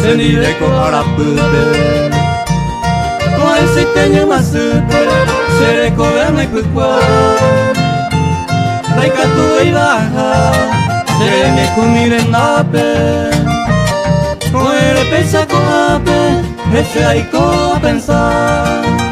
sendireko arapute Koen ziteño mazute Zereko bernekukua Daikatu eibaja Zereneku miren nape Koere pensako ape Eze aiko a pensar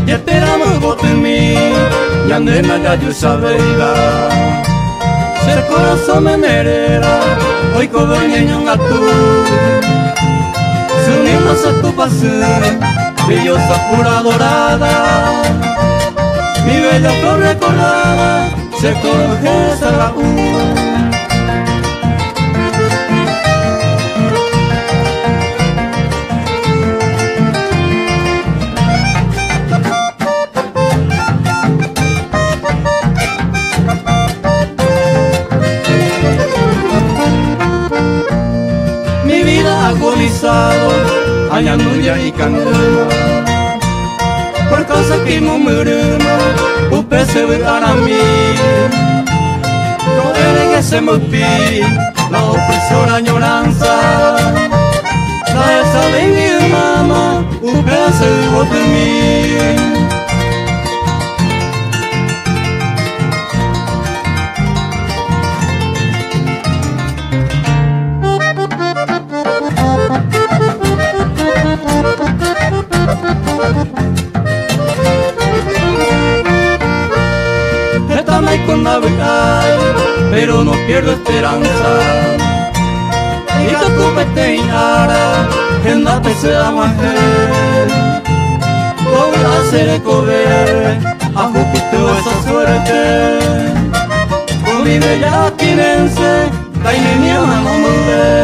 Y esperamos voto en mí Y andena ya yo sabeira Ser corazón me merera Hoy codoñeño un gatú Su niño se tu pasé Brillosa pura dorada Mi bella flor recordada Se coge esa la Mi vida agonizado Ayanuya y candela Por causa que no murimo Upe se ve a mí No eres que se me pi La opresora añoranza La esa de mi mamá Upe se ve de mí Con navegar, pero no pierdo esperanza. Y que tu vete inara, en la pesada mujer. Voy a hacer comer, a Júpiter esa suerte. Con mi bella quinense, la niña no me